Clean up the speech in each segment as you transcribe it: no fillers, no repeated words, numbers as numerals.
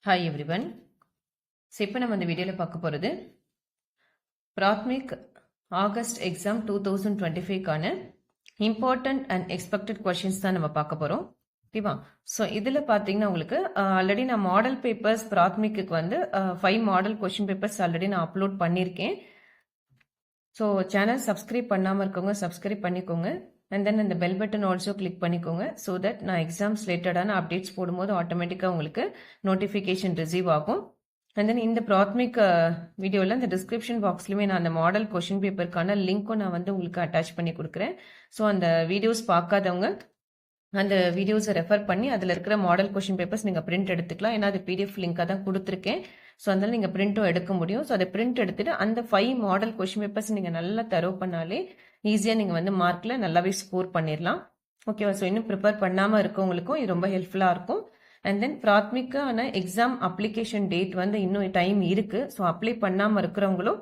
Hi everyone. So இப்போ நம்ம இந்த வீடியோவில் பார்க்க போகிறது பிராத்மிக் ஆகஸ்ட் எக்ஸாம் 2025க்கான இம்பார்ட்டன்ட் அண்ட் எக்ஸ்பெக்டட் கொஷின்ஸ் தான் நம்ம பார்க்க போகிறோம். ஓகேவா? ஸோ இதில் பார்த்தீங்கன்னா உங்களுக்கு ஆல்ரெடி நான் மாடல் பேப்பர்ஸ் பிராத்மிக்கு வந்து 5 மாடல் கொஷின் பேப்பர்ஸ் ஆல்ரெடி நான் அப்லோட் பண்ணியிருக்கேன். ஸோ சேனல் சப்ஸ்கிரைப் பண்ணாமல் இருக்கவங்க சப்ஸ்கிரைப் பண்ணிக்கோங்க. அண்ட் தென் அந்த பெல் பட்டன் ஆல்சோ கிளிக் பண்ணிக்கோங்க. ஸோ தட் நான் எக்ஸாம்ஸ் ரிலேட்டடான அப்டேட்ஸ் போடும்போது ஆட்டோமேட்டிக்காக உங்களுக்கு நோட்டிஃபிகேஷன் ரிசீவ் ஆகும். அண்ட் தென் இந்த பிராத்மிக் வீடியோவில் இந்த டிஸ்கிரிப்ஷன் பாக்ஸ்லையுமே நான் அந்த மாடல் கொஷின் பேப்பருக்கான லிங்க்கும் நான் வந்து உங்களுக்கு அட்டாச் பண்ணி கொடுக்குறேன். ஸோ அந்த வீடியோஸ் பார்க்காதவங்க அந்த வீடியோஸை ரெஃபர் பண்ணி அதில் இருக்கிற மாடல் கொஷின் பேப்பர்ஸ் நீங்கள் பிரிண்ட் எடுத்துக்கலாம். ஏன்னா அது பிடிஎஃப் லிங்காக தான் கொடுத்துருக்கேன். ஸோ அதனால நீங்கள் பிரிண்ட்டும் எடுக்க முடியும். ஸோ அதை பிரிண்ட் எடுத்துட்டு அந்த 5 மாடல் கொஷின் பேப்பர்ஸ் நீங்கள் நல்லா தரவு பண்ணாலே ஈஸியாக நீங்கள் வந்து மார்க்கில் நல்லாவே ஸ்கோர் பண்ணிடலாம். ஓகேவா? ஸோ இன்னும் ப்ரிப்பேர் பண்ணாமல் இருக்கவங்களுக்கும் இது ரொம்ப ஹெல்ப்ஃபுல்லாக இருக்கும். அண்ட் தென் பிராத்மிக்கான எக்ஸாம் அப்ளிகேஷன் டேட் வந்து இன்னும் டைம் இருக்குது. ஸோ அப்ளை பண்ணாமல் இருக்கிறவங்களும்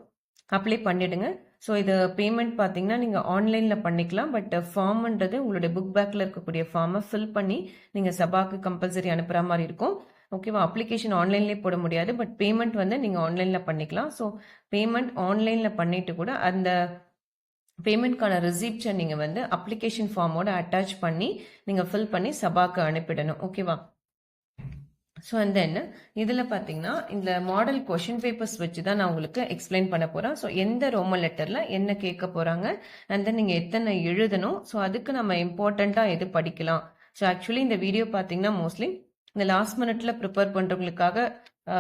அப்ளை பண்ணிடுங்க. ஸோ இது பேமெண்ட் பார்த்தீங்கன்னா நீங்கள் ஆன்லைனில் பண்ணிக்கலாம். பட் ஃபார்ம்ன்றது உங்களுடைய புக் பேக்கில் இருக்கக்கூடிய ஃபார்மை ஃபில் பண்ணி நீங்கள் சபாக்கு கம்பல்சரி அனுப்புகிற மாதிரி இருக்கும். ஓகேவா? அப்ளிகேஷன் ஆன்லைன்லேயே போட முடியாது. பட் பேமெண்ட் வந்து நீங்கள் ஆன்லைனில் பண்ணிக்கலாம். ஸோ பேமெண்ட் ஆன்லைனில் பண்ணிட்டு கூட அந்த பேமெண்ட்கான ரிசிப்டை நீங்கள் வந்து அப்ளிகேஷன் ஃபார்மோட அட்டாச் பண்ணி நீங்கள் ஃபில் பண்ணி சபாக்கு அனுப்பிடணும். ஓகேவா? ஸோ அண்ட் தென் இதில் பார்த்தீங்கன்னா இந்த மாடல் கொஷின் பேப்பர்ஸ் வச்சு தான் நான் உங்களுக்கு எக்ஸ்பிளைன் பண்ண போகிறேன். ஸோ எந்த ரோமன் லெட்டரில் என்ன கேட்க போகிறாங்க, அண்ட் தென் நீங்கள் எத்தனை எழுதணும், ஸோ அதுக்கு நம்ம இம்பார்ட்டண்ட்டாக எது படிக்கலாம். ஸோ ஆக்சுவலி இந்த வீடியோ பார்த்தீங்கன்னா மோஸ்ட்லி இந்த லாஸ்ட் மினிட்ல ப்ரிப்பேர் பண்ணுறவங்களுக்காக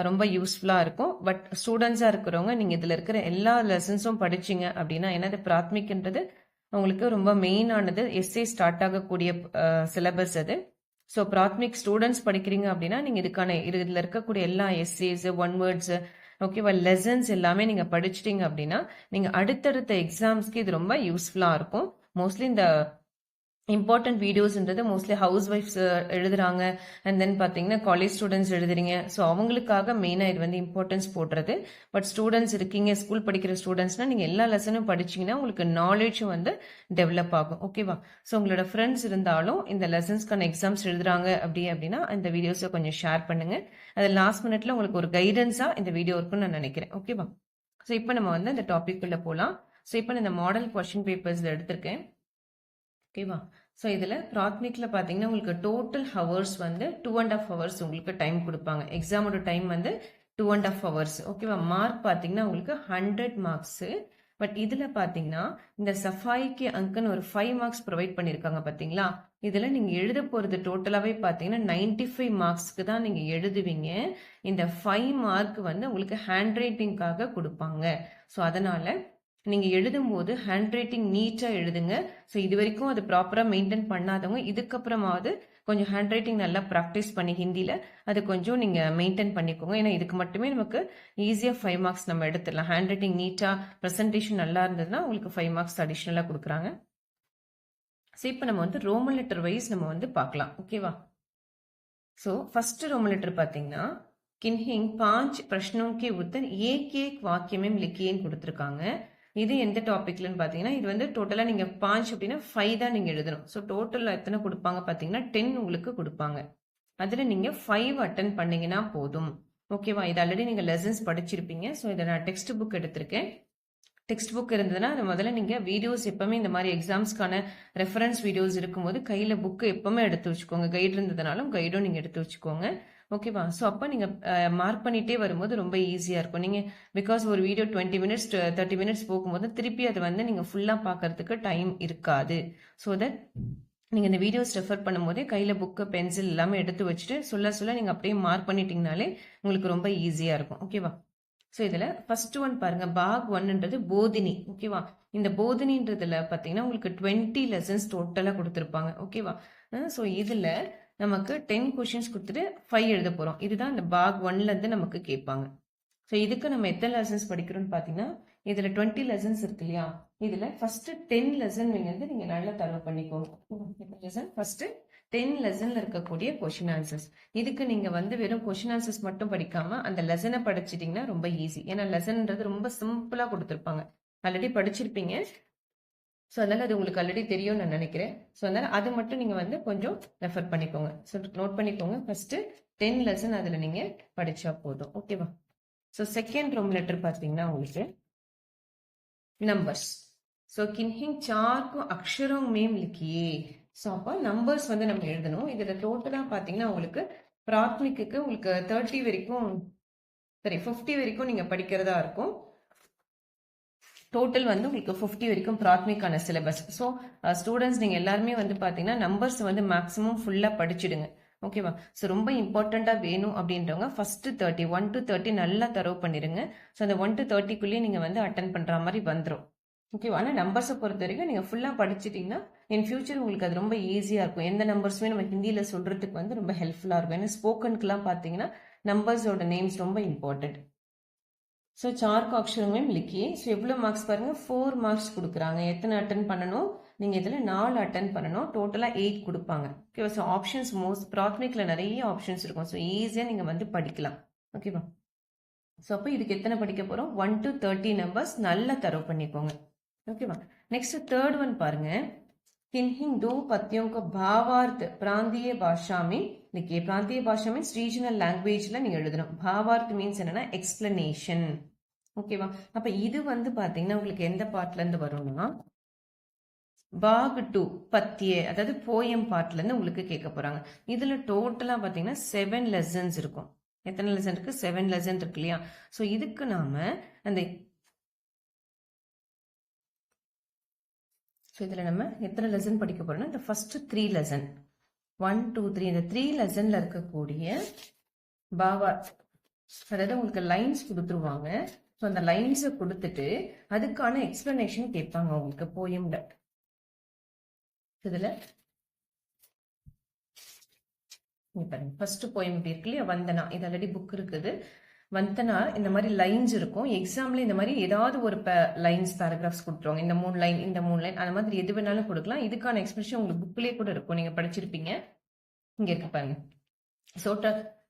ரொம்ப யூஸ்ஃபுல்லாக இருக்கும். பட் ஸ்டூடெண்ட்ஸாக இருக்கிறவங்க நீங்கள் இதில் இருக்கிற எல்லா லெசன்ஸும் படிச்சிங்க அப்படின்னா, என்னது பிராத்மிக்ன்றது உங்களுக்கு ரொம்ப மெயினானது. எஸ்ஏ ஸ்டார்ட் ஆகக்கூடிய சிலபஸ் அது. ஸோ பிராத்மிக் ஸ்டூடெண்ட்ஸ் படிக்கிறீங்க அப்படின்னா நீங்கள் இதுக்கான இதில் இருக்கக்கூடிய எல்லா எஸ்ஏஸ், ஒன் வேர்ட்ஸ், ஓகேவா, லெசன்ஸ் எல்லாமே நீங்கள் படிச்சிட்டிங்க அப்படின்னா நீங்கள் அடுத்தடுத்த எக்ஸாம்ஸ்க்கு இது ரொம்ப யூஸ்ஃபுல்லாக இருக்கும். மோஸ்ட்லி இந்த இம்பார்ட்டன்ட் வீடியோஸ்ன்றது மோஸ்ட்லி ஹவுஸ் ஒய்ஃப்ஸ் எழுதுறாங்க, அண்ட் தென் பார்த்தீங்கன்னா காலேஜ் ஸ்டூடெண்ட்ஸ் எழுதுறீங்க. ஸோ அவங்களுக்காக மெயினாக இது வந்து இம்பார்ட்டன்ஸ் போடுறது. பட் ஸ்டூடெண்ட்ஸ் இருக்கீங்க, ஸ்கூல் படிக்கிற ஸ்டூடெண்ட்ஸ்னால் நீங்கள் எல்லா லெசனும் படிச்சிங்கன்னா உங்களுக்கு நாலேஜும் வந்து டெவலப் ஆகும். ஓகேவா? ஸோ உங்களோட ஃப்ரெண்ட்ஸ் இருந்தாலும் இந்த லெசன்ஸ்க்கான எக்ஸாம்ஸ் எழுதுறாங்க அப்படின்னா இந்த வீடியோஸை கொஞ்சம் ஷேர் பண்ணுங்கள். அது லாஸ்ட் மினிட்ல உங்களுக்கு ஒரு கைடன்ஸாக இந்த வீடியோ இருக்குன்னு நான் நினைக்கிறேன். ஓகேவா? ஸோ இப்போ நம்ம வந்து இந்த டாபிக் உள்ள போகலாம். ஸோ இப்போ நான் இந்த மாடல் கொஸ்டின் பேப்பர்ஸ் எடுத்திருக்கேன். ஓகேவா? ஸோ இதில் பிராத்மிக்கில் பார்த்தீங்கன்னா உங்களுக்கு டோட்டல் ஹவர்ஸ் வந்து 2.5 ஹவர்ஸ் உங்களுக்கு டைம் கொடுப்பாங்க. எக்ஸாமோட டைம் வந்து 2.5 ஹவர்ஸ். ஓகேவா? மார்க் பார்த்தீங்கன்னா உங்களுக்கு 100 மார்க்ஸு. பட் இதில் பார்த்தீங்கன்னா இந்த சஃபாய்க்கு அங்குன்னு ஒரு 5 மார்க்ஸ் ப்ரொவைட் பண்ணியிருக்காங்க பார்த்தீங்களா? இதில் நீங்கள் எழுத போகிறது டோட்டலாகவே பார்த்தீங்கன்னா 95 மார்க்ஸ்க்கு தான் நீங்கள் எழுதுவீங்க. இந்த 5 மார்க் வந்து உங்களுக்கு ஹேண்ட் ரைட்டிங்காக கொடுப்பாங்க. ஸோ அதனால் நீங்கள் எழுதும்போது ஹேண்ட் ரைட்டிங் நீட்டாக எழுதுங்க. ஸோ இது வரைக்கும் அது ப்ராப்பராக மெயின்டைன் பண்ணாதவங்க இதுக்கப்புறமாவது கொஞ்சம் ஹேண்ட் ரைட்டிங் நல்லா ப்ராக்டிஸ் பண்ணி ஹிந்தியில் அது கொஞ்சம் நீங்கள் மெயின்டைன் பண்ணிக்கோங்க. ஏன்னா இதுக்கு மட்டுமே நமக்கு ஈஸியாக 5 மார்க்ஸ் நம்ம எடுத்துடலாம். ஹேண்ட் ரைட்டிங் நீட்டாக ப்ரெசன்டேஷன் நல்லா இருந்ததுன்னா உங்களுக்கு 5 மார்க்ஸ் அடிஷ்னலாக கொடுக்குறாங்க. ஸோ இப்போ நம்ம வந்து ரோமன் லெட்டர் வைஸ் நம்ம வந்து பார்க்கலாம். ஓகேவா? ஸோ ஃபர்ஸ்ட் ரோமன் லெட்டர் பார்த்தீங்கன்னா கின்ஹிங் 5 प्रश्नों के उत्तर एक एक वाक्य में लिखिएன்னு கொடுத்துருக்காங்க. இது எந்த டாபிக்லன்னு பார்த்தீங்கன்னா இது வந்து டோட்டலாக நீங்கள் 5 அப்படின்னா 5 தான் நீங்கள் எழுதணும். ஸோ டோட்டலில் எத்தனை கொடுப்பாங்க பார்த்தீங்கன்னா 10 உங்களுக்கு கொடுப்பாங்க. அதில் நீங்கள் 5 அட்டன் பண்ணீங்கன்னா போதும். ஓகேவா? இது ஆல்ரெடி நீங்கள் லெசன்ஸ் படிச்சிருப்பீங்க. ஸோ இதை நான் டெக்ஸ்ட் புக் எடுத்திருக்கேன். டெக்ஸ்ட் புக் இருந்ததுன்னா அது முதல்ல நீங்கள் வீடியோஸ் எப்பவுமே இந்த மாதிரி எக்ஸாம்ஸ்க்கான ரெஃபரன்ஸ் வீடியோஸ் இருக்கும்போது கையில் புக்கு எப்பவுமே எடுத்து வச்சுக்கோங்க. கைடு இருந்ததுனாலும் கைடும் நீங்கள் எடுத்து வச்சுக்கோங்க. ஓகேவா? ஸோ அப்போ நீங்கள் மார்க் பண்ணிகிட்டே வரும்போது ரொம்ப ஈஸியாக இருக்கும். நீங்கள் பிகாஸ் ஒரு வீடியோ 20 மினிட்ஸ் 30 மினிட்ஸ் போகும்போது திருப்பி அதை வந்து நீங்கள் ஃபுல்லாக பார்க்கறதுக்கு டைம் இருக்காது. ஸோ தட் நீங்கள் இந்த வீடியோஸ் ரெஃபர் பண்ணும்போதே கையில் புக்கு பென்சில் எல்லாமே எடுத்து வச்சுட்டு சொல்ல நீங்கள் அப்படியே மார்க் பண்ணிட்டீங்கனாலே உங்களுக்கு ரொம்ப ஈஸியாக இருக்கும். ஓகேவா? ஸோ இதில் ஃபர்ஸ்ட் ஒன் பாருங்க, பாக் 1ன்றது போதினி. ஓகேவா? இந்த போதினின்றதுல பார்த்தீங்கன்னா உங்களுக்கு 20 லெசன்ஸ் டோட்டலாக கொடுத்துருப்பாங்க. ஓகேவா? ஸோ இதில் நமக்கு 10 கொஷின்ஸ் கொடுத்துட்டு 5 எழுத போகிறோம். இதுதான் இந்த பாக் 1லேருந்து நமக்கு கேட்பாங்க. ஸோ இதுக்கு நம்ம எத்தனை லெசன்ஸ் படிக்கிறோம்னு பார்த்தீங்கன்னா இதில் 20 லெசன்ஸ் இருக்கு இல்லையா? இதில் ஃபர்ஸ்ட் 10 லெசன் வந்து நீங்கள் நல்லா தரவு பண்ணிக்கோங்க. லெசன் ஃபர்ஸ்ட் 10 லெசன்ல இருக்கக்கூடிய கொஷின் ஆன்சர்ஸ். இதுக்கு நீங்க வந்து வெறும் கொஷின் ஆன்சர்ஸ் மட்டும் படிக்காம அந்த லெசனை படிச்சிட்டீங்கன்னா ரொம்ப ஈஸி. ஏன்னா லெசன்ன்றது ரொம்ப சிம்பிளா கொடுத்துருப்பாங்க. ஆல்ரெடி படிச்சிருப்பீங்க. ஸோ அதனால் அது உங்களுக்கு ஆல்ரெடி தெரியும்னு நான் நினைக்கிறேன். ஸோ அதனால் அது மட்டும் நீங்கள் வந்து கொஞ்சம் ரெஃபர் பண்ணிக்கோங்க. ஸோ நோட் பண்ணிக்கோங்க. ஃபஸ்ட்டு 10 லெசன் அதில் நீங்கள் படித்தா போதும். ஓகேவா? ஸோ செகண்ட் ரோம் லெட்டர் பார்த்தீங்கன்னா உங்களுக்கு நம்பர்ஸ். ஸோ கின்ஹிங் 4 को अक्षरों में लिखिए. ஸோ அப்போ நம்பர்ஸ் வந்து நம்ம எழுதணும். இதில் டோட்டலாக பார்த்தீங்கன்னா உங்களுக்கு பிராத்மிக்கு உங்களுக்கு 30 வரைக்கும் சரி 50 வரைக்கும் நீங்கள் படிக்கிறதா இருக்கும். டோட்டல் வந்து உங்களுக்கு 50 வரைக்கும் பிராத்மிக்கான சிலபஸ். ஸோ ஸ்டூடெண்ட்ஸ் நீங்கள் எல்லாருமே வந்து பார்த்தீங்கன்னா நம்பர்ஸ் வந்து மேக்ஸிமம் ஃபுல்லாக படிச்சிடுங்க. ஓகேவா? ஸோ ரொம்ப இம்பார்ட்டண்ட்டாக வேணும் அப்படின்றவங்க ஃபஸ்ட்டு 30 1 to 30 நல்லா தரவு பண்ணிடுங்க. ஸோ அந்த 1 to 30க்குள்ளேயே நீங்கள் வந்து அட்டன் பண்ணுற மாதிரி வந்துடும். ஓகேவா? ஆனால் நம்பர்ஸை பொறுத்த வரைக்கும் நீங்கள் ஃபுல்லாக படிச்சிட்டிங்கன்னா இன் ஃபியூச்சர் உங்களுக்கு அது ரொம்ப ஈஸியாக இருக்கும். எந்த நம்பர்ஸுமே நம்ம ஹிந்தியில் சொல்கிறதுக்கு வந்து ரொம்ப ஹெல்ப்ஃபுல்லாக இருக்கும். ஏன்னா ஸ்போக்கனுக்குலாம் பார்த்தீங்கன்னா நம்பர்ஸோட நேம்ஸ் ரொம்ப இம்பார்ட்டன்ட். ஸோ 4 को अक्षरों में लिखिए. ஸோ எவ்வளோ மார்க்ஸ் பாருங்கள், 4 மார்க்ஸ் கொடுக்குறாங்க. எத்தனை அட்டன் பண்ணணும்? நீங்கள் இதில் 4 அட்டன் பண்ணணும். டோட்டலாக 8 கொடுப்பாங்க. ஓகேவா? ஸோ ஆப்ஷன்ஸ் பிராத்மிக்கில் நிறைய ஆப்ஷன்ஸ் இருக்கும். ஸோ ஈஸியாக நீங்கள் வந்து படிக்கலாம். ஓகேவா? ஸோ அப்போ இதுக்கு எத்தனை படிக்க போகிறோம்? 1 to 30 நம்பர்ஸ் நல்லா தரவு பண்ணிக்கோங்க. ஓகேவா? நெக்ஸ்ட் தேர்ட் ஒன் பாருங்க. किन्हीं दो पत्तियों का भावार्थ प्रांतीय भाषा में लिखिए. प्रांतीय भाषा मीन्स ரீஜனல் லாங்குவேஜ்ல நீங்க எழுதணும். பாவார்த் மீன்ஸ் என்னன்னா எக்ஸ்பிளனேஷன். ஓகேவா? அப்ப இது வந்து பாத்தீங்கன்னா உங்களுக்கு எந்த பார்ட்ல இருந்து வரும்னா பாக் 2 பத்திய அதாவது போயம் பார்ட்ல இருந்து உங்களுக்கு கேட்க போறாங்க. இதுல டோட்டலா பாத்தீங்கன்னா 7 லெசன்ஸ் இருக்கும். எத்தனை லெசன் இருக்கு? 7 லெசன் இருக்கு இல்லையா? ஸோ இதுக்கு நாம அந்த ஸோ இதில் நம்ம எத்தனை லெசன் படிக்க போறோம்னா இந்த ஃபர்ஸ்ட் 3 லெசன் 1 2 3 இந்த 3 லெசன்ல இருக்கக்கூடிய பாவா அதாவது உங்களுக்கு லைன்ஸ் கொடுத்துருவாங்க. ஸோ அந்த லைன்ஸை கொடுத்துட்டு அதுக்கான எக்ஸ்பிளனேஷன் கேட்பாங்க உங்களுக்கு போயம்ல. இதில் பாருங்க ஃபர்ஸ்ட் போயம் இப்படி இருக்கு இல்லையா, வந்தனா. இது ஆல்ரெடி புக் இருக்குது. வந்தனா இந்த மாதிரி லைன்ஸ் இருக்கும். எக்ஸாம்ல இந்த மாதிரி ஏதாவது ஒரு லைன்ஸ் பேராகிராஃப்ஸ் கொடுத்துருவாங்க. இந்த 3 லைன் இந்த 3 லைன் அந்த மாதிரி எது வேணாலும் கொடுக்கலாம். இதுக்கான எக்ஸ்பிரஷன் உங்களுக்கு புக்லேயே கூட இருக்கும். நீங்க படிச்சிருப்பீங்க. இங்க இருக்கு பாருங்க. ஸோ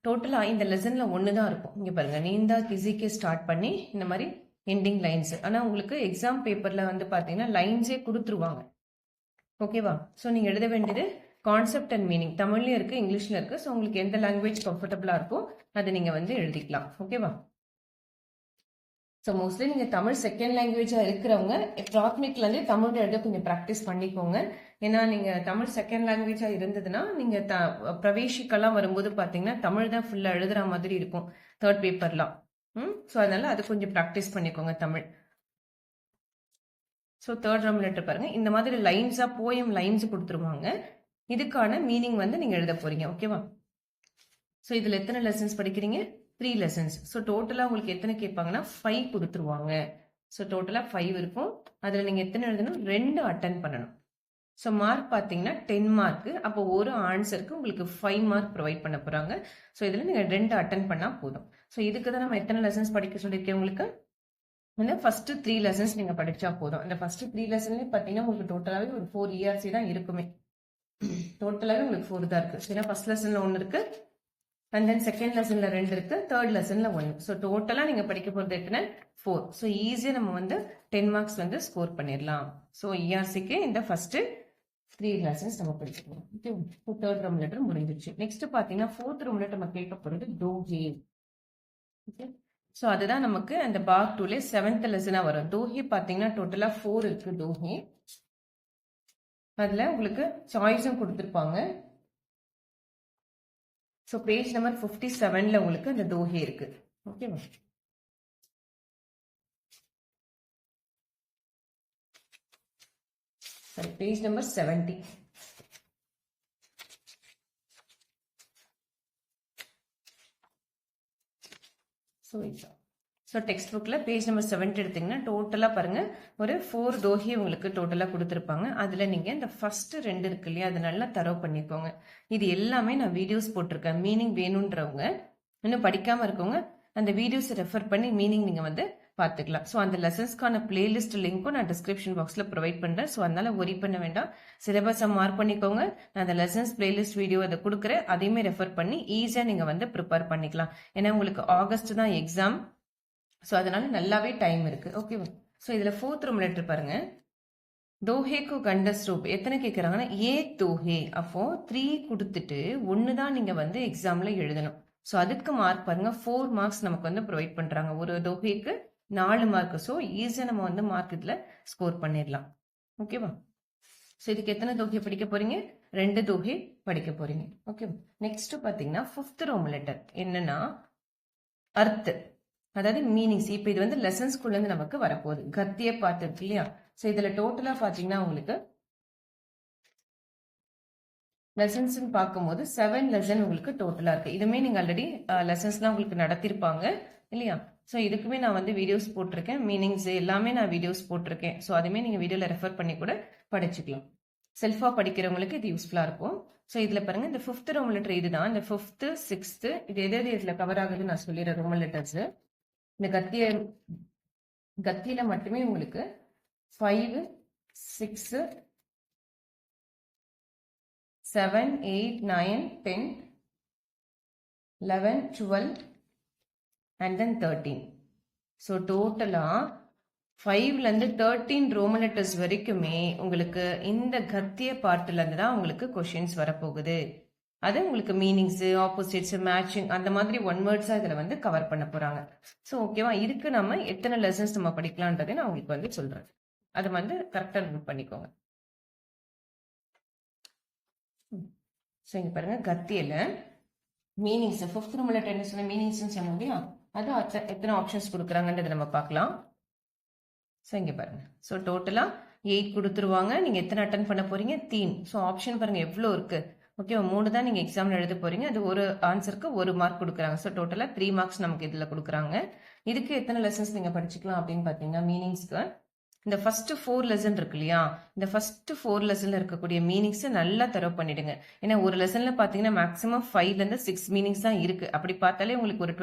டோட்டலா இந்த லெசன்ல ஒன்று தான் இருக்கும். இங்க பாருங்க, நீந்தா கிசிக்கே ஸ்டார்ட் பண்ணி இந்த மாதிரி எண்டிங் லைன்ஸ். ஆனா உங்களுக்கு எக்ஸாம் பேப்பர்ல வந்து பாத்தீங்கன்னா லைன்ஸே கொடுத்துருவாங்க. ஓகேவா? ஸோ நீங்க எழுத வேண்டியது கான்செப்ட் அண்ட் மீனிங். தமிழ்லயும் இருக்கு, இங்கிலீஷ்ல இருக்கு. ஸோ உங்களுக்கு எந்த லாங்குவேஜ் கம்ஃபர்டபுளா இருக்கோ அதை நீங்க வந்து எழுதிக்கலாம். ஓகேவா? ஸோ மோஸ்ட்லி நீங்க தமிழ் செகண்ட் லாங்குவேஜா இருக்கிறவங்க பிராத்மிக்ல இருந்தே தமிழ் எழுத கொஞ்சம் ப்ராக்டிஸ் பண்ணிக்கோங்க. ஏன்னா நீங்க தமிழ் செகண்ட் லாங்குவேஜா இருந்ததுன்னா நீங்க பிரவேசிக்கெல்லாம் வரும்போது பாத்தீங்கன்னா தமிழ் தான் ஃபுல்லா எழுதுற மாதிரி இருக்கும் தேர்ட் பேப்பர்லாம். ஸோ அதனால அது கொஞ்சம் ப்ராக்டிஸ் பண்ணிக்கோங்க Tamil. So third roman letter பாருங்க. இந்த மாதிரி லைன்ஸா போயம் லைன்ஸ் கொடுத்துருவாங்க. இதுக்கான மீனிங் வந்து நீங்க எழுத போறீங்க. ஓகேவா? ஸோ இதுல எத்தனை லெசன்ஸ் படிக்கிறீங்க? 3 லெசன்ஸ். ஸோ டோட்டலா உங்களுக்கு எத்தனை கேட்பாங்கன்னா 5 கொடுத்துருவாங்க. ஸோ டோட்டலா 5 இருக்கும். அதுல நீங்க எத்தனை எழுதணும்? 2 அட்டன் பண்ணணும். ஸோ மார்க் பார்த்தீங்கன்னா 10 மார்க். அப்போ ஒரு ஆன்சருக்கு உங்களுக்கு 5 மார்க் ப்ரொவைட் பண்ண போறாங்க. ஸோ இதுல நீங்க 2 அட்டன் பண்ணா போதும். ஸோ இதுக்கு தான் நம்ம எத்தனை லெசன்ஸ் படிக்க சொல்லியிருக்கேன் உங்களுக்கு? இந்த ஃபர்ஸ்ட் 3 லெசன்ஸ் நீங்க படிச்சா போதும். இந்த ஃபர்ஸ்ட் 3 லெசன்லயே பார்த்தீங்கன்னா உங்களுக்கு டோட்டலாவே ஒரு 4 ERC தான் இருக்குமே. டோட்டலாவே உங்களுக்கு 4 தான் இருக்கு. ஏன்னா ஃபர்ஸ்ட் லெசன்ல 1 இருக்கு, அண்ட் தென் செகண்ட் லெசன்ல 2 இருக்கு, தேர்ட் லெசன்ல 1. ஸோ டோட்டலா நீங்க படிக்க போறது எத்தனை? 4. ஸோ ஈஸியா நம்ம வந்து 10 மார்க்ஸ் வந்து ஸ்கோர் பண்ணிடலாம். ஸோ ERCக்கு இந்த ஃபர்ஸ்ட் 3 லெசன்ஸ் நம்ம படிச்சுக்கணும். தேர்ட் ரோம் லெட்டர் முடிஞ்சிருச்சு. நெக்ஸ்ட் பாத்தீங்கன்னா ஃபோர்த் ரோம் லெட்டர் நம்ம கேட்க போறது தோஹே. ஓகே, ஸோ அதுதான் நமக்கு அந்த பாக் 2ல 7th லெசனா வரும். தோஹே பாத்தீங்கன்னா டோட்டலா 4 இருக்கு தோஹே. அதுல உங்களுக்கு சாய்ஸும் கொடுத்துருப்பாங்க. ஸோ பேஜ் நம்பர் 57ல உங்களுக்கு அந்த தோஹே இருக்கு. ஓகேவா? சரி, பேஜ் நம்பர் 70. ஸோ டெக்ஸ்ட் புக்கில் பேஜ் நம்பர் 70 எடுத்தீங்கன்னா டோட்டலாக பாருங்க ஒரு 4 தோஹே உங்களுக்கு டோட்டலாக கொடுத்துருப்பாங்க. அதில் நீங்கள் இந்த ஃபர்ஸ்ட் 2 இருக்கு இல்லையா, அது நல்லா தரவு பண்ணிக்கோங்க. இது எல்லாமே நான் வீடியோஸ் போட்டிருக்கேன். மீனிங் வேணுன்றவங்க, இன்னும் படிக்காமல் இருக்கவங்க அந்த வீடியோஸை ரெஃபர் பண்ணி மீனிங் நீங்கள் வந்து பார்த்துக்கலாம். ஸோ அந்த லெசன்ஸ்க்கான பிளேலிஸ்ட் லிங்க்கும் நான் டிஸ்கிரிப்ஷன் பாக்ஸில் ப்ரொவைட் பண்ணுறேன். ஸோ அதனால ஒரி பண்ண வேண்டாம். சிலபஸை மார்க் பண்ணிக்கோங்க. நான் அந்த லெசன்ஸ் பிளேலிஸ்ட் வீடியோ அதை கொடுக்குறேன். அதையுமே ரெஃபர் பண்ணி ஈஸியாக நீங்கள் வந்து ப்ரிப்பேர் பண்ணிக்கலாம். ஏன்னா உங்களுக்கு ஆகஸ்ட் தான் எக்ஸாம். ஸோ அதனால நல்லாவே டைம் இருக்கு. ஓகேவா? ஸோ இதில் ஃபோர்த் ரோம் லெட்டர் பாருங்க. தோஹே கு கண்டஸ் ரூப் எத்தனை கேட்குறாங்கன்னா தோஹே. அப்போ 3 கொடுத்துட்டு 1 தான் நீங்க வந்து எக்ஸாம்ல எழுதணும். ஸோ அதுக்கு மார்க் பாருங்க 4 மார்க்ஸ் நமக்கு வந்து ப்ரொவைட் பண்றாங்க. ஒரு தோஹேக்கு 4 மார்க். ஸோ ஈஸியாக நம்ம வந்து மார்க் இதில் ஸ்கோர் பண்ணிடலாம். ஓகேவா? ஸோ இதுக்கு எத்தனை தோஹே படிக்க போறீங்க? 2 தோஹே படிக்க போறீங்க. ஓகே. நெக்ஸ்ட் பார்த்தீங்கன்னா 5th ரோமன் லெட்டர் என்னன்னா அர்த், அதாவது மீனிங்ஸ். இப்போ இது வந்து லெசன்ஸ்குள்ள இருந்து நமக்கு வரப்போகுது. கத்திய பார்த்து இருக்கு இல்லையா? ஸோ இதுல டோட்டலா பாத்தீங்கன்னா உங்களுக்கு லெசன்ஸ் பார்க்கும்போது 7 லெசன் உங்களுக்கு டோட்டலா இருக்கு. இதுமே நீங்க ஆல்ரெடி லெசன்ஸ்லாம் உங்களுக்கு நடத்திருப்பாங்க இல்லையா? ஸோ இதுக்குமே நான் வந்து வீடியோஸ் போட்டிருக்கேன். மீனிங்ஸ் எல்லாமே நான் வீடியோஸ் போட்டிருக்கேன். ஸோ அதுமே நீங்க வீடியோல ரெஃபர் பண்ணி கூட படிச்சுக்கலாம். செல்ஃபா படிக்கிறவங்களுக்கு இது யூஸ்ஃபுல்லா இருக்கும். ஸோ இதுல பாருங்க இந்த 5th ரோமன் லெட்டர் இதுதான். இந்த 5th 6th இது எது இதுல கவர் ஆகுதுன்னு நான் சொல்லிடுறேன். ரோமன் லெட்டர்ஸ் இந்த கத்தியில மட்டுமே உங்களுக்கு 5 6 7 8 9 10 11 12 and then 13. ஸோ டோட்டலா 5ல இருந்து 13 ரோமன் லெட்டர்ஸ் வரைக்குமே உங்களுக்கு இந்த கத்திய பார்ட்ல இருந்து தான் உங்களுக்கு கொஸ்டின்ஸ் வரப்போகுது. அது உங்களுக்கு மீனிங்ஸ், ஆப்போசிட்ஸ், மேட்சிங் அந்த மாதிரி 1 வேர்ட்ஸா இதுல வந்து கவர் பண்ண போறாங்க. ஸோ ஓகேவா? இதுக்கு நம்ம எத்தனை லெசன்ஸ் நம்ம படிக்கலான்றதை நான் உங்களுக்கு வந்து சொல்றேன். அதை வந்து கரெக்டா நோட் பண்ணிக்கோங்க. ஸோ இங்க பாருங்க கத்தியில மீனிங்ஸ் 5th ரோமன் லெட்டர் என்ன சொன்ன மீனிங்ஸ் சொன்னோம் இல்லையா? அது எத்தனை ஆப்ஷன்ஸ் கொடுக்குறாங்கன்றதை நம்ம பார்க்கலாம். ஸோ இங்க பாருங்க. ஸோ டோட்டலா 8 கொடுத்துருவாங்க. நீங்க எத்தனை அட்டன் பண்ண போறீங்க? 3. ஸோ ஆப்ஷன் பாருங்க எவ்வளோ இருக்கு. ஓகே, 3 தான் நீங்க எக்ஸாம்ல எழுத போறீங்க. அது ஒரு ஆன்சருக்கு 1 மார்க் கொடுக்குறாங்க. ஸோ டோட்டலா 3 மார்க்ஸ் நமக்கு இதுல கொடுக்குறாங்க. இதுக்கு எத்தனை லெசன்ஸ் நீங்க படிச்சுக்கலாம் அப்படின்னு பாத்தீங்கன்னா மீனிங்ஸ்க்கு இந்த ஃபர்ஸ்ட் 4 லெசன் இருக்கு இல்லையா? இந்த ஃபர்ஸ்ட் 4 லெசன்ல இருக்கக்கூடிய மீனிங்ஸ் நல்லா தரவு பண்ணிடுங்க. ஏன்னா ஒரு லெசன்ல பாத்தீங்கன்னா மேக்ஸிமம் 5ல இருந்து 6 மீனிங்ஸ் தான் இருக்கு. அப்படி பார்த்தாலே உங்களுக்கு ஒரு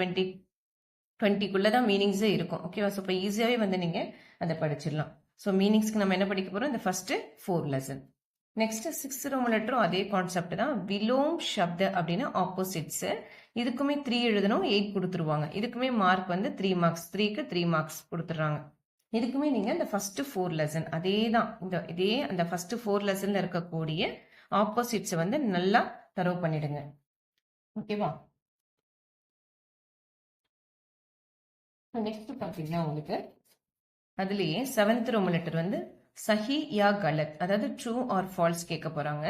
20 தான் மீனிங்ஸே இருக்கும். ஓகேவா? ஸோ இப்போ ஈஸியாவே வந்து நீங்க அதை படிச்சிடலாம். ஸோ மீனிங்ஸ்க்கு நம்ம என்ன படிக்க போறோம்? இந்த first 4 lesson. Next 6th Roman லெட்டரும் அதே கான்செப்ட் தான். விலோம் சப்த அப்படின்னு ஆப்போசிட்ஸ். இதுக்குமே 3 எழுதணும், 8 கொடுத்துருவாங்க. இதுக்குமே மார்க் வந்து 3 மார்க்ஸ், 3க்கு 3 மார்க்ஸ் கொடுத்துறாங்க. இதுக்குமே நீங்க இந்த ஃபர்ஸ்ட் 4 லெசன் அதே தான். இதே அந்த ஃபர்ஸ்ட் 4 லெசன்ல இருக்கக்கூடிய ஆப்போசிட்ஸ் வந்து நல்லா தரவு பண்ணிடுங்க. ஓகேவா? நெக்ஸ்ட் பாத்தீங்கன்னா உங்களுக்கு அதுலயே 7th ரோமன் லெட்டர் வந்து சஹி யா கலத், அதாவது ட்ரூ ஆர் ஃபால்ஸ் கேட்க போறாங்க.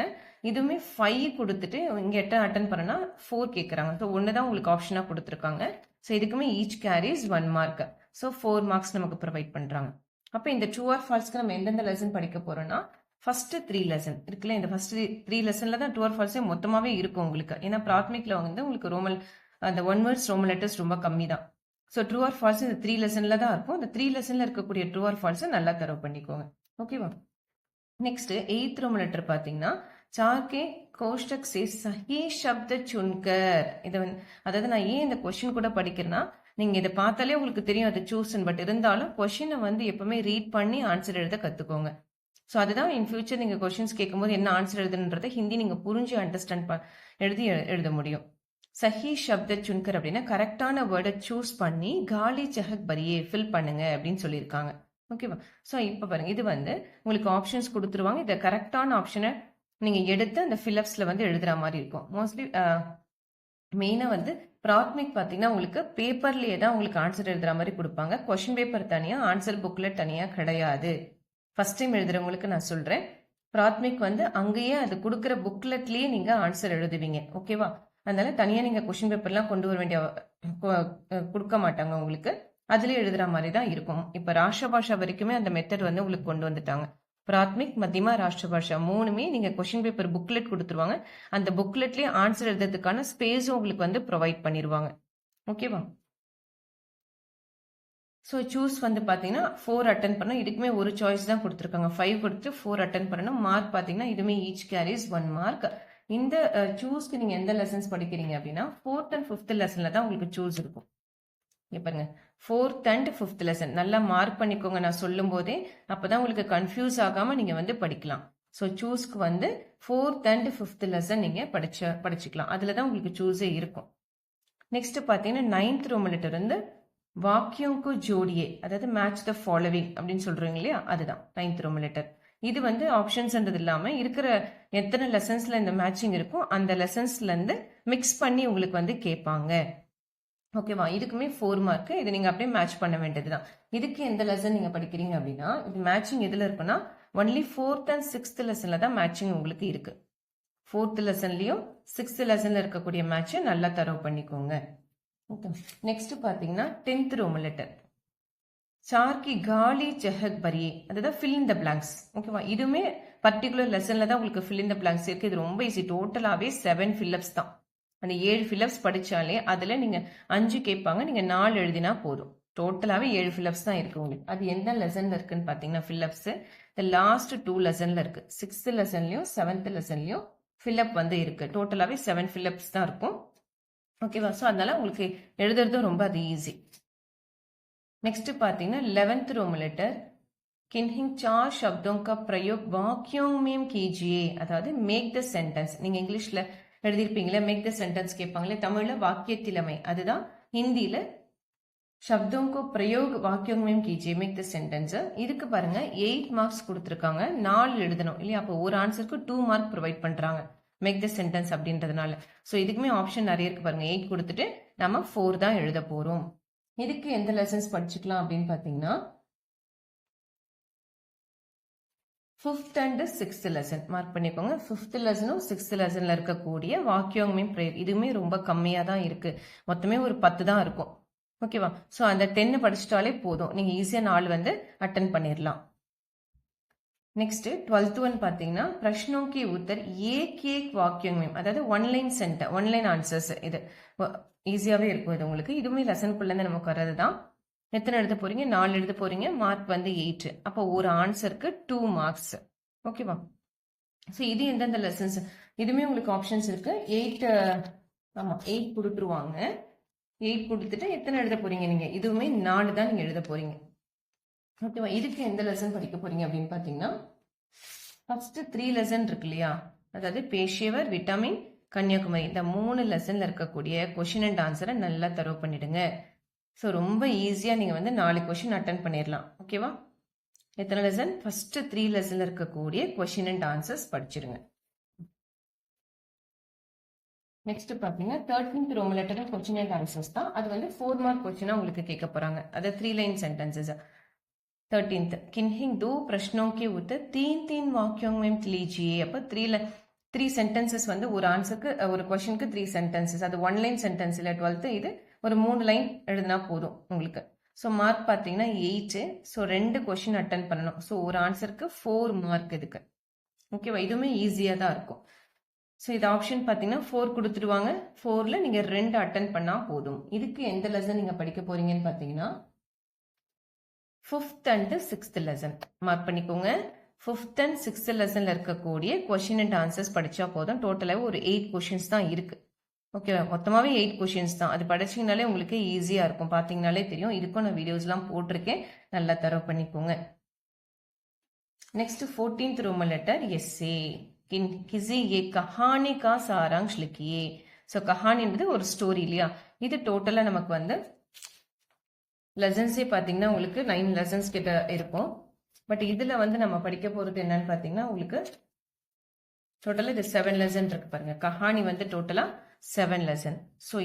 இதுவுமே 5 கொடுத்துட்டு இங்க அட்டன் பண்ணனா 4 கேட்கறாங்க. ஸோ 1 தான் உங்களுக்கு ஆப்ஷனா கொடுத்துருக்காங்க. ஸோ இதுக்குமே each carries 1 mark. So 4 marks நமக்கு ப்ரொவைட் பண்றாங்க. அப்போ இந்த ட்ரூ ஆர் ஃபால்ஸ்க்கு நம்ம எந்தெந்த லெசன் படிக்க போறோம்னா ஃபர்ஸ்ட் 3 லெசன் இருக்குல்ல. இந்த ஃபர்ஸ்ட் 3 லெசன்ல தான் ட்ரூ ஆர் ஃபால்ஸே மொத்தமாவே இருக்கும் உங்களுக்கு. ஏன்னா பிராத்மிக்ல வந்து உங்களுக்கு அந்த 1 வேர்ட்ஸ் ரோமன் லெட்டர்ஸ் ரொம்ப கம்மி தான். ஸோ ட்ரூ ஆர் ஃபால்ஸ் இந்த 3 லெசன்ல தான் இருக்கும். இந்த 3 லெசன்ல இருக்கக்கூடிய ட்ரூ ஆர் ஃபால்ஸை நல்லா தரவு பண்ணிக்கோங்க. ஓகேவா? நெக்ஸ்ட் 8th ரோமன் லெட்டர் பாத்தீங்கன்னா சார்கே கோஷ்டக் சே சஹி சப்த சுன்கர். இதை வந்து அதாவது நான் ஏன் இந்த கொஸ்டின் கூட படிக்கிறேன்னா நீங்க இதை பார்த்தாலே உங்களுக்கு தெரியும் அது சூஸ்ன்னு. பட் இருந்தாலும் கொஸ்டினை வந்து எப்பவுமே ரீட் பண்ணி ஆன்சர் எழுத கத்துக்கோங்க. ஸோ அதுதான் இன் ஃபியூச்சர் நீங்க கொஸ்டின்ஸ் கேட்கும்போது என்ன ஆன்சர் எழுதுன்றதை ஹிந்தி நீங்க புரிஞ்சு அண்டர்ஸ்டாண்ட் எழுத முடியும். சஹி சப்த சுன்கர் அப்படின்னா கரெக்டான வேர்டை சூஸ் பண்ணி காலி சஹக் பரியே ஃபில் பண்ணுங்க அப்படின்னு சொல்லியிருக்காங்க. ஓகேவா? ஸோ இப்போ பாருங்க இது வந்து உங்களுக்கு ஆப்ஷன்ஸ் கொடுத்துருவாங்க. இந்த கரெக்டான ஆப்ஷனை நீங்க எடுத்து அந்த ஃபில்அப்ஸ்ல வந்து எழுதுற மாதிரி இருக்கும். மோஸ்ட்லி மெயினா வந்து பிராத்மிக் பாத்தீங்கன்னா உங்களுக்கு பேப்பர்லயே தான் உங்களுக்கு ஆன்சர் எழுதுற மாதிரி கொடுப்பாங்க. கொஸ்டின் பேப்பர் தனியா, ஆன்சர் புக்லெட் தனியா கிடையாது. ஃபர்ஸ்ட் டைம் எழுதுறவங்களுக்கு நான் சொல்றேன். பிராத்மிக் வந்து அங்கேயே அது கொடுக்குற புக்லெட்லயே நீங்க ஆன்சர் எழுதுவீங்க. ஓகேவா? அதனால தனியா நீங்க கொஸ்டின் பேப்பர்லாம் கொண்டு வர வேண்டிய கொடுக்க மாட்டாங்க உங்களுக்கு. அதுலயே எழுதுற மாதிரி தான் இருக்கும். இப்ப ராஷ்டிர பாஷா வரைக்குமே அந்த மெத்தட் வந்து உங்களுக்கு கொண்டு வந்துட்டாங்க. பிராத்மிக், மத்தியமா, ராஷ்டிர பாஷா 3மே நீங்க கொஸ்டின் பேப்பர் புக்லெட் கொடுத்துருவாங்க. அந்த புக்லெட்லயே ஆன்சர் எழுதுறதுக்கான ஸ்பேஸும் உங்களுக்கு வந்து ப்ரொவைட் பண்ணிடுவாங்க. ஓகேவா? ஸோ சூஸ் வந்து பார்த்தீங்கன்னா 4 அட்டன் பண்ணணும். இதுக்குமே ஒரு சாய்ஸ் தான் கொடுத்துருக்காங்க. 5 கொடுத்து 4 அட்டன் பண்ணணும். மார்க் பார்த்தீங்கன்னா இதுவுமே ஈச் கேரிஸ் 1 மார்க். இந்த சூஸ்க்கு நீங்க எந்த லெசன்ஸ் படிக்கிறீங்க அப்படின்னா 4th and 5th லெசன்ல தான் உங்களுக்கு சூஸ் இருக்கும். பாருங்க 4th and 5th லெசன் நல்லா மார்க் பண்ணிக்கோங்க நான் சொல்லும் போதே. அப்பதான் உங்களுக்கு கன்ஃபியூஸ் ஆகாம நீங்க வந்து படிக்கலாம். ஸோ சூஸ்க்கு வந்து 4th and 5th லெசன் நீங்க படிச்சுக்கலாம். அதுலதான் உங்களுக்கு சூஸே இருக்கும். நெக்ஸ்ட் பாத்தீங்கன்னா 9th ரோமன் லெட்டர் வந்து வாக்கியம்க்கு ஜோடியே, அதாவது மேட்ச் த ஃபாலோவிங் அப்படின்னு சொல்றீங்க இல்லையா? அதுதான் 9th ரோமன் லெட்டர். இது வந்து ஆப்ஷன்ஸ்ன்றது இல்லாமல் இருக்கிற எத்தனை லெசன்ஸில் இந்த மேட்சிங் இருக்கும் அந்த லெசன்ஸ்லேருந்து மிக்ஸ் பண்ணி உங்களுக்கு வந்து கேட்பாங்க. ஓகேவா? இதுக்குமே 4 மார்க். இது நீங்கள் அப்படியே மேட்ச் பண்ண வேண்டியது தான். இதுக்கு எந்த லெசன் நீங்கள் படிக்கிறீங்க அப்படின்னா இது மேட்சிங் எதில் இருக்குன்னா ஒன்லி 4th and 6th லெசனில் தான் மேட்சிங் உங்களுக்கு இருக்குது. 4th லெசன்லையும் 6th லெசனில் இருக்கக்கூடிய மேட்சை நல்லா தரவு பண்ணிக்கோங்க. ஓகே, நெக்ஸ்ட் பார்த்தீங்கன்னா 10th ரோமன் லெட்டர். சார்கி காலி செஹக் பரியே, அதுதான் ஃபில் இன் த பிளாங்க்ஸ். ஓகேவா? இதுவுமே பர்டிகுலர் லெசனில் தான் உங்களுக்கு ஃபில் இன் த பிளாங்க்ஸ் இருக்குது. இது ரொம்ப ஈஸி. டோட்டலாகவே 7 ஃபில்லப்ஸ் தான். அந்த 7 ஃபில்லப்ஸ் படித்தாலே அதில் நீங்கள் 5 கேட்பாங்க, நீங்கள் 4 எழுதினா போதும். டோட்டலாகவே 7 ஃபில்லப்ஸ் தான் இருக்குது உங்களுக்கு. அது எந்த லெசனில் இருக்குன்னு பார்த்தீங்கன்னா ஃபில்லப்ஸு இந்த லாஸ்ட் 2 லெசனில் இருக்குது. 6th லெசன்லையும் 7th லெசன்லையும் ஃபில்லப் வந்து இருக்குது. டோட்டலாகவே 7 ஃபில்லப்ஸ் தான் இருக்கும். ஓகேவா? ஸோ அதனால உங்களுக்கு எழுதுறதும் ரொம்ப அது ஈஸி. नेक्स्ट பார்த்தீங்கன்னா 11th रोमन लेटर किन्हीं चार शब्दों का प्रयोग वाक्यों में कीजिए. அதாவது மேக் த சென்டென்ஸ். நீங்க இங்கிலீஷ்ல எழுதிருப்பீங்களா மேக் த சென்டென்ஸ் கேட்பாங்களே, தமிழ்ல வாக்கியத்திலமை. அதுதான் ஹிந்தியில शब्दों को प्रयोग वाक्यों में कीजिए மேக் த சென்டென்ஸ். இதுக்கு பாருங்க 8 மார்க்ஸ் கொடுத்துருக்காங்க. 4 எழுதணும் இல்லையா? அப்போ ஒரு ஆன்சருக்கு 2 மார்க் ப்ரொவைட் பண்றாங்க மேக் த சென்டென்ஸ் அப்படின்றதுனால. ஸோ இதுக்குமே ஆப்ஷன் நிறைய இருக்கு பாருங்க. 8 கொடுத்துட்டு நம்ம 4 தான் எழுத போறோம். இதுக்கு எந்த லெசன்ஸ் படிச்சுக்கலாம் அப்படின்னு பார்த்தீங்கன்னா 5th and 6th lesson mark பண்ணிக்கோங்க. 5th லெசனும் 6th லெசன்ல இருக்கக்கூடிய வாக்கியோங்கமே பிரேயர் இதுவுமே ரொம்ப கம்மியாக தான் இருக்கு. மொத்தமே ஒரு 10 தான் இருக்கும். ஓகேவா? ஸோ அந்த 10 படிச்சிட்டாலே போதும். நீங்க ஈஸியா 4 வந்து அட்டன் பண்ணிடலாம். नेक्स्ट 12th वन பார்த்தீங்கன்னா प्रश्नों के उत्तर एक एक वाक्यों में, அதாவது ஒன் லைன் ஆன்சர்ஸ். இது ஈஸியாவே இருக்கும் இது உங்களுக்கு. இதுவுமே லெசனுக்குள்ள இருந்து நமக்கு வர்றது தான். எத்தனை எழுத போறீங்க? 4 எழுத போறீங்க. மார்க் வந்து 8. அப்போ ஒரு ஆன்சருக்கு 2 மார்க்ஸ். ஓகேவா? ஸோ இது எந்தெந்த லெசன்ஸ் இதுவுமே உங்களுக்கு ஆப்ஷன்ஸ் இருக்கு. 8 ஆமா 8 கொடுத்துருவாங்க. 8 கொடுத்துட்டு எத்தனை எழுத போறீங்க நீங்க? இதுவுமே 4 தான் நீங்க எழுத போறீங்க. ஓகேவா? இதுக்கு எந்த லெசன் படிக்க போறீங்க அப்படின்னு பார்த்தீங்கன்னா ஃபர்ஸ்ட் 3 லெசன் இருக்கு இல்லையா? அதாவது பேஷேவர், விட்டமின், கன்னியாகுமரி இந்த 3 லெசன்ல இருக்கக்கூடிய கொஷின் அண்ட் ஆன்சரை நல்லா தரவு பண்ணிடுங்க. ஸோ ரொம்ப ஈஸியாக நீங்கள் வந்து 4 கொஷின் அட்டன் பண்ணிடலாம். ஓகேவா? எத்தனை லெசன்? ஃபர்ஸ்ட் 3 லெசன்ல இருக்கக்கூடிய கொஷின் அண்ட் ஆன்சர்ஸ் படிச்சிடுங்க. நெக்ஸ்ட் பார்த்தீங்கன்னா 13th Roman letter question and answers தான். அது வந்து 4 மார்க் கொஷினாக உங்களுக்கு கேட்க போறாங்க. அது 3 லைன் சென்டென்சஸ். 13th किन्हीं 2 प्रश्नों के उत्तर 3-3 वाक्यों में लीजिए. அப்போ 3 சென்டென்சஸ் வந்து ஒரு ஆன்சருக்கு ஒரு கொஸ்டினுக்கு 3 சென்டென்சஸ். அது 1 லைன் சென்டென்ஸ் இல்லை 12th. இது ஒரு 3 லைன் எழுதினா போதும் உங்களுக்கு. ஸோ மார்க் பார்த்தீங்கன்னா 8. ஸோ 2 கொஸ்டின் அட்டன் பண்ணணும். ஸோ ஒரு ஆன்சருக்கு 4 மார்க் இதுக்கு. ஓகேவா? இதுவுமே ஈஸியாக தான் இருக்கும். ஸோ இது ஆப்ஷன் பார்த்தீங்கன்னா 4 கொடுத்துடுவாங்க. 4ல் நீங்கள் 2 அட்டன் பண்ணால் போதும். இதுக்கு எந்த லெசன் நீங்கள் படிக்க போறீங்கன்னு பார்த்தீங்கன்னா 5th and 6th lesson mark பண்ணிக்கோங்க. 5th and 6th லெசன்ல இருக்கக்கூடிய கொஷின் அண்ட் ஆன்சர்ஸ் படிச்சா போதும். டோட்டலாக ஒரு 8 கொஷின்ஸ் தான் இருக்கு. ஓகே, மொத்தமாகவே 8 கொஷின்ஸ் தான். அது படிச்சிங்கனாலே உங்களுக்கு ஈஸியாக இருக்கும். பார்த்தீங்கனாலே தெரியும். இதுக்கும் நான் வீடியோஸ்லாம் போட்டிருக்கேன். நல்லா தரவு பண்ணிக்கோங்க. Next 14th Roman letter SA. கிசி ஏ கஹானி கா சாராங்ஷ் லிக்கியே. ஸோ கஹானின்றது ஒரு ஸ்டோரி இல்லையா? இது டோட்டலாக நமக்கு வந்து லெசன்ஸே பார்த்தீங்கன்னா உங்களுக்கு 9 லெசன்ஸ் கிட்ட இருக்கும். பட் இதில் வந்து நம்ம படிக்க போகிறது என்னன்னு பார்த்தீங்கன்னா உங்களுக்கு டோட்டலாக இது 7 லெசன் இருக்கு பாருங்க. கஹானி வந்து டோட்டலாக 7 லெசன். ஸோ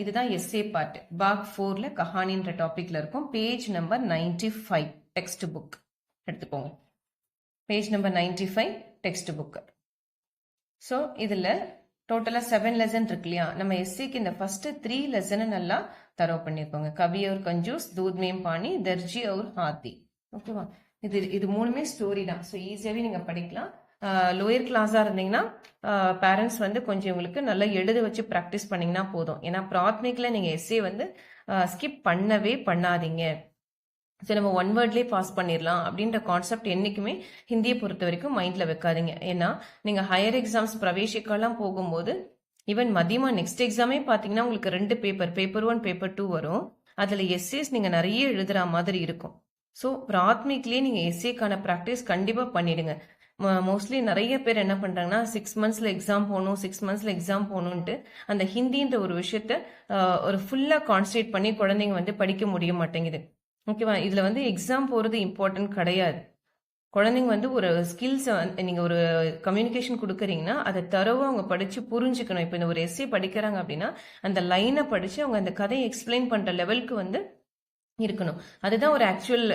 இதுதான் எஸ்ஏ பார்ட். பாக் 4ல கஹானின்ற டாபிக்ல இருக்கும். பேஜ் நம்பர் 95 டெக்ஸ்ட் புக் எடுத்துக்கோங்க. Page number 95 text book. So இதில் டோட்டலாக 7 லெசன் இருக்கு இல்லையா? நம்ம எஸ்சிக்கு இந்த ஃபர்ஸ்ட் 3 லெசனை நல்லா தரவு பண்ணியிருக்கோங்க. கவி और कंजूस, दूध में पानी, दर्जी और हाथी. ஓகேவா? இது மூணுமே ஸ்டோரி தான். ஸோ ஈஸியாகவே நீங்கள் படிக்கலாம். லோயர் கிளாஸாக இருந்தீங்கன்னா பேரண்ட்ஸ் வந்து கொஞ்சம் உங்களுக்கு நல்லா எழுத வச்சு ப்ராக்டிஸ் பண்ணிங்கன்னா போதும். ஏன்னா ப்ராத்மிக்கில் நீங்கள் எஸ்ஏ வந்து ஸ்கிப் பண்ணவே பண்ணாதீங்க. சரி நம்ம 1 வேர்ட்லேயே பாஸ் பண்ணிடலாம் அப்படின்ற கான்செப்ட் என்றைக்குமே ஹிந்தியை பொறுத்த வரைக்கும் மைண்டில் வைக்காதீங்க. ஏன்னா நீங்கள் ஹையர் எக்ஸாம்ஸ் பிரவேசிக்கெல்லாம் போகும்போது ஈவன் மதியமா நெக்ஸ்ட் எக்ஸாமே பார்த்தீங்கன்னா உங்களுக்கு 2 பேப்பர் 1 பேப்பர் 2 வரும். அதில் எஸ்ஏஸ் நீங்கள் நிறைய எழுதுகிற மாதிரி இருக்கும். ஸோ பிராத்மிக்லேயே நீங்கள் எஸ்ஏக்கான ப்ராக்டிஸ் கண்டிப்பாக பண்ணிடுங்க. மோஸ்ட்லி நிறைய பேர் என்ன பண்ணுறாங்கன்னா 6 மந்த்ஸில் எக்ஸாம் போகணும் 6 மந்த்ஸில் எக்ஸாம் போகணுன்ட்டு அந்த ஹிந்தின்ற ஒரு விஷயத்த ஒரு ஃபுல்லாக கான்சன்ட்ரேட் பண்ணி குழந்தைங்க வந்து படிக்க முடிய மாட்டேங்குது. ஓகேவா? இதில் வந்து எக்ஸாம் போகிறது இம்பார்ட்டன்ட் கிடையாது. குழந்தைங்க வந்து ஒரு ஸ்கில்ஸை நீங்கள் ஒரு கம்யூனிகேஷன் கொடுக்குறீங்கன்னா அதை தரவாக அவங்க படித்து புரிஞ்சுக்கணும். இப்போ இந்த ஒரு எஸ்ஸே படிக்கிறாங்க அப்படின்னா அந்த லைனை படித்து அவங்க அந்த கதையை எக்ஸ்பிளைன் பண்ணுற லெவலுக்கு வந்து இருக்கணும். அதுதான் ஒரு ஆக்சுவல்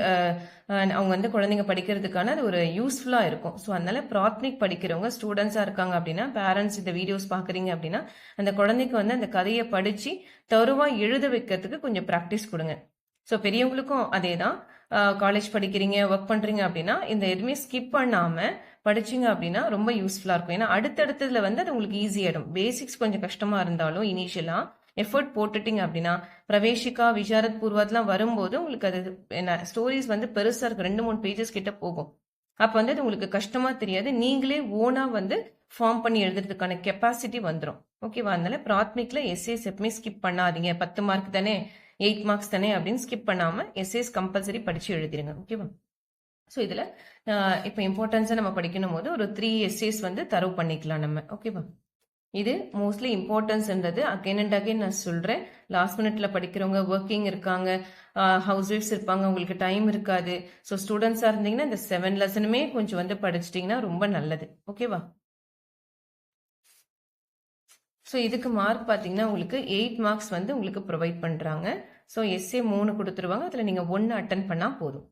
அவங்க வந்து குழந்தைங்க படிக்கிறதுக்கான அது ஒரு யூஸ்ஃபுல்லாக இருக்கும். ஸோ அதனால பிராத்மிக் படிக்கிறவங்க ஸ்டூடெண்ட்ஸாக இருக்காங்க அப்படின்னா, பேரண்ட்ஸ் இந்த வீடியோஸ் பார்க்குறீங்க அப்படின்னா அந்த குழந்தைக்கு வந்து அந்த கதையை படித்து தருவாக எழுத வைக்கிறதுக்கு கொஞ்சம் ப்ராக்டிஸ் கொடுங்க. ஸோ பெரியவங்களுக்கும் அதே தான். காலேஜ் படிக்கிறீங்க, ஒர்க் பண்ணுறீங்க அப்படின்னா இந்த எதுவுமே ஸ்கிப் பண்ணாமல் படிச்சிங்க அப்படின்னா ரொம்ப யூஸ்ஃபுல்லாக இருக்கும். ஏன்னா அடுத்தடுத்ததுல வந்து அது உங்களுக்கு ஈஸியாகிடும். பேசிக்ஸ் கொஞ்சம் கஷ்டமாக இருந்தாலும் இனிஷியலாக எஃபர்ட் போட்டுட்டீங்க அப்படின்னா பிரவேசிகா, விசாரத், பூர்வாத்லாம் வரும்போது உங்களுக்கு அது என்ன ஸ்டோரிஸ் வந்து பெருசாக இருக்கு, 2-3 பேஜஸ் கிட்ட போகும். அப்போ வந்து அது உங்களுக்கு கஷ்டமா தெரியாது. நீங்களே ஓனா வந்து ஃபார்ம் பண்ணி எழுதுறதுக்கான கெப்பாசிட்டி வந்துடும். ஓகேவா? அதனால பிராத்மிக்ல எஸ்ஏஸ் எப்பவுமே ஸ்கிப் பண்ணாதீங்க. 10 மார்க் தானே, 8 மார்க்ஸ் தானே அப்படின்னு ஸ்கிப் பண்ணாம எஸ்ஏஸ் கம்பல்சரி படிச்சு எழுதிருங்க. ஓகேவா? ஸோ இதில் இப்போ இம்பார்ட்டன்ஸாக நம்ம படிக்கணும் போது ஒரு 3 எஸ்ஏஸ் வந்து தரவு பண்ணிக்கலாம் நம்ம. ஓகேவா? இது மோஸ்ட்லி இம்பார்ட்டன்ஸ்ன்றது அகைன் அண்ட் அகைன் நான் சொல்கிறேன். லாஸ்ட் மினிட்ல படிக்கிறவங்க, ஒர்க்கிங் இருக்காங்க, ஹவுஸ் ஒய்ஃப்ஸ் இருப்பாங்க, உங்களுக்கு டைம் இருக்காது. ஸோ ஸ்டூடெண்ட்ஸாக இருந்தீங்கன்னா இந்த 7 லெசனுமே கொஞ்சம் வந்து படிச்சிட்டிங்கன்னா ரொம்ப நல்லது. ஓகேவா? ஸோ இதுக்கு மார்க் பார்த்தீங்கன்னா உங்களுக்கு 8 மார்க்ஸ் வந்து உங்களுக்கு ப்ரொவைட் பண்ணுறாங்க. ஸோ எஸ்ஏ 3 கொடுத்துருவாங்க, அதில் நீங்கள் 1 அட்டன் பண்ணால் போதும்.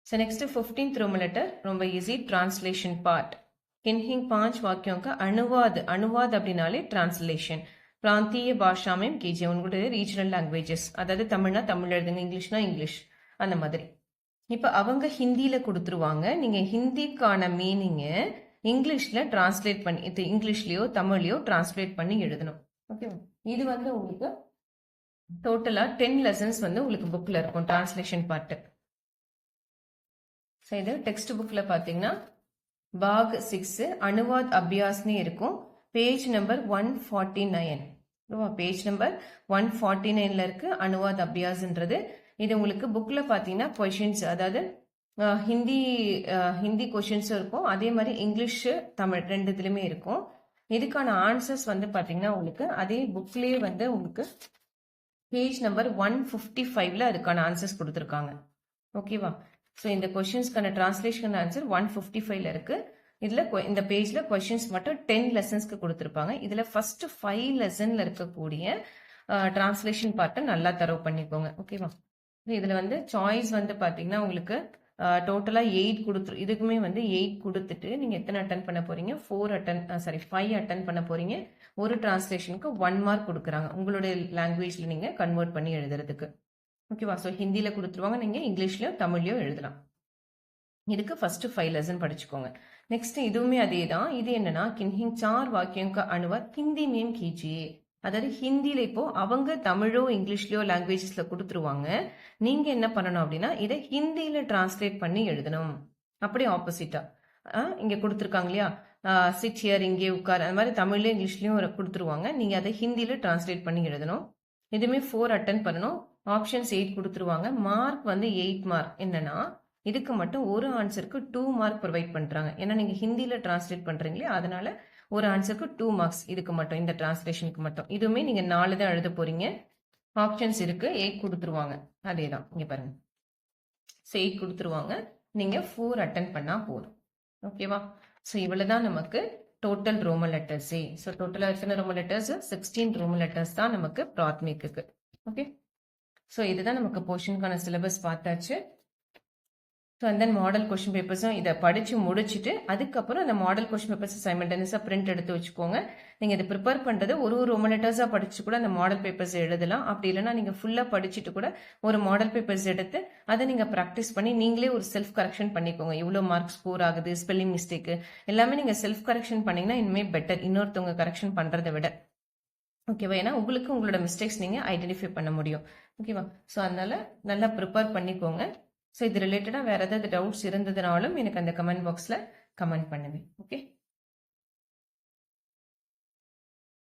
So next 15th roman letter ரொம்ப ஈஸி. ट्रांसलेशन पार्ट किन्हीं 5 वाक्यों का अनुवाद. अनुवाद அப்படினாலே ट्रांसलेशन प्रांतीय भाषा में कीजिए. உங்களுடைய ரீஜனல் லாங்குவேஜஸ், அதாவது தமிழ்னா தமிழ் எழுதுங்க, இங்கிலீஷ்னா இங்கிலீஷ், அந்த மாதிரி. இப்போ அவங்க ஹிந்தியில் கொடுத்துருவாங்க, நீங்கள் ஹிந்திக்கான மீனிங்கை இங்கிலீஷில் டிரான்ஸ்லேட் பண்ணி, இது இங்கிலீஷ்லேயோ தமிழ்லையோ டிரான்ஸ்லேட் பண்ணி எழுதணும். ஓகே, இது வந்து உங்களுக்கு டோட்டலாக 10 லெசன்ஸ் வந்து உங்களுக்கு புக்கில் இருக்கும் டிரான்ஸ்லேஷன் பார்ட்டு. ஸோ இது டெக்ஸ்ட் புக்கில் பார்த்தீங்கன்னா பாக் 6 அனுவாத் அபியாஸ்னே இருக்கும். Page number 149. பேஜ் நம்பர் 149 இருக்கு அனுவாத் அபியாஸ்ன்றது. இது உங்களுக்கு புக்கில் பார்த்தீங்கன்னா கொஷின்ஸ், அதாவது ஹிந்தி கொஷின்ஸும் இருக்கும், அதே மாதிரி இங்கிலீஷு தமிழ் ரெண்டுத்துலையுமே இருக்கும். இதுக்கான ஆன்சர்ஸ் வந்து பார்த்தீங்கன்னா உங்களுக்கு அதே புக்லேயே வந்து உங்களுக்கு பேஜ் நம்பர் 155 அதுக்கான ஆன்சர்ஸ் கொடுத்துருக்காங்க. ஓகேவா? ஸோ இந்த கொஷின்ஸ்க்கான டிரான்ஸ்லேஷன் ஆன்சர் 155 இருக்கு. இதில் இந்த பேஜில் கொஷின்ஸ் மட்டும் 10 லெசன்ஸ்க்கு கொடுத்துருப்பாங்க. இதில் ஃபர்ஸ்ட் 5 லெசனில் இருக்கக்கூடிய டிரான்ஸ்லேஷன் பார்ட்டை நல்லா தரவு பண்ணிக்கோங்க. ஓகேவா? இதில் வந்து சாய்ஸ் வந்து பார்த்தீங்கன்னா உங்களுக்கு டோட்டலாக 8 கொடுத்துரு. இதுக்குமே வந்து 8 கொடுத்துட்டு நீங்கள் எத்தனை அட்டன் பண்ண போறீங்க? 5 அட்டன் பண்ண போறீங்க. ஒரு டிரான்ஸ்லேஷனுக்கு 1 மார்க் கொடுக்குறாங்க உங்களுடைய லாங்குவேஜில் நீங்கள் கன்வெர்ட் பண்ணி எழுதுறதுக்கு. ஓகேவா? ஸோ ஹிந்தியில் கொடுத்துருவாங்க, நீங்கள் இங்கிலீஷ்லையோ தமிழ்லையோ எழுதலாம். இதுக்கு ஃபர்ஸ்ட் 5 லெசன் படிச்சுக்கோங்க. நெக்ஸ்ட் இதுவுமே அதே தான். இது என்னன்னா கின்ஹிங் 4 வாக்கியம் का अनुवाद हिंदी में कीजिए. அதாவது ஹிந்தியில் இப்போ அவங்க தமிழோ இங்கிலீஷ்லயோ லாங்குவேஜஸ்ல கொடுத்துருவாங்க, நீங்க என்ன பண்ணணும் அப்படின்னா இதை ஹிந்தியில டிரான்ஸ்லேட் பண்ணி எழுதணும். அப்படி ஆப்போசிட்டா இங்க கொடுத்துருக்காங்க இல்லையா, சிட் ஹியர், இங்கே உட்கார், அந்த மாதிரி தமிழ்லயும் இங்கிலீஷ்லயும் கொடுத்துருவாங்க, நீங்க அதை ஹிந்தியில டிரான்ஸ்லேட் பண்ணி எழுதணும். இதுவுமே 4 அட்டன் பண்ணணும். ஆப்ஷன்ஸ் 8 கொடுத்துருவாங்க. மார்க் வந்து 8 மார்க். என்னன்னா இதுக்கு மட்டும் ஒரு ஆன்சருக்கு 2 மார்க் ப்ரொவைட் பண்றாங்க. ஏன்னா நீங்க ஹிந்தியில டிரான்ஸ்லேட் பண்றீங்களே, அதனால ஒரு ஆன்சருக்கு 2 மார்க்ஸ் இதுக்கு மட்டும், இந்த டிரான்ஸ்லேஷனுக்கு மட்டும். இதுவுமே நீங்க 4 தான் எழுத போறீங்க. ஆப்ஷன்ஸ் இருக்கு, 8 கொடுத்துருவாங்க. அதே தான் இங்க பாருங்க. 8 கொடுத்துருவாங்க, நீங்க 4 அட்டன் பண்ணா போதும். ஓகேவா? ஸோ இவ்வளவுதான் நமக்கு டோட்டல் ரோமன் லெட்டர்ஸே. ஸோ டோட்டலா எத்தனை ரோமன் லெட்டர்ஸ்? 16 ரோமன் லெட்டர்ஸ் தான் நமக்கு பிராத்மிக்கு. ஓகே, ஸோ இதுதான் நமக்கு போர்ஷனுக்கான சிலபஸ் பார்த்தாச்சு. ஸோ அந்த மாடல் கொஸ்டின் பேப்பர்ஸும் இதை படித்து முடிச்சுட்டு அதுக்கப்புறம் அந்த மாடல் கொஸ்டின் பேப்பர்ஸ் சைமல்டேனியஸாக பிரிண்ட் எடுத்து வச்சுக்கோங்க. நீங்கள் இதை ப்ரிப்பேர் பண்ணுறது ஒரு ரோமன் லெட்டர்ஸாக படிச்சு கூட அந்த மாடல் பேப்பர்ஸ் எழுதலாம். அப்படி இல்லைன்னா நீங்கள் ஃபுல்லாக படிச்சுட்டு கூட ஒரு மாடல் பேப்பர்ஸ் எடுத்து அதை நீங்கள் ப்ராக்டிஸ் பண்ணி நீங்களே ஒரு செல்ஃப் கரெக்ஷன் பண்ணிக்கோங்க. இவ்வளோ மார்க் ஸ்கோர் ஆகுது, ஸ்பெல்லிங் மிஸ்டேக்கு எல்லாமே நீங்கள் செல்ஃப் கரெக்ஷன் பண்ணிங்கன்னா இனிமேல் பெட்டர், இன்னொருத்தவங்க கரெக்ஷன் பண்ணுறதை விட. ஓகேவா? ஏன்னா உங்களுக்கு உங்களோட மிஸ்டேக்ஸ் நீங்கள் ஐடென்டிஃபை பண்ண முடியும். ஓகேவா? ஸோ அதனால நல்லா ப்ரிப்பேர் பண்ணிக்கோங்க. ஸோ இது ரிலேட்டடாக வேறு ஏதாவது டவுட்ஸ் இருந்ததுனாலும் எனக்கு அந்த கமெண்ட் பாக்ஸில் கமெண்ட் பண்ணுவேன். ஓகே.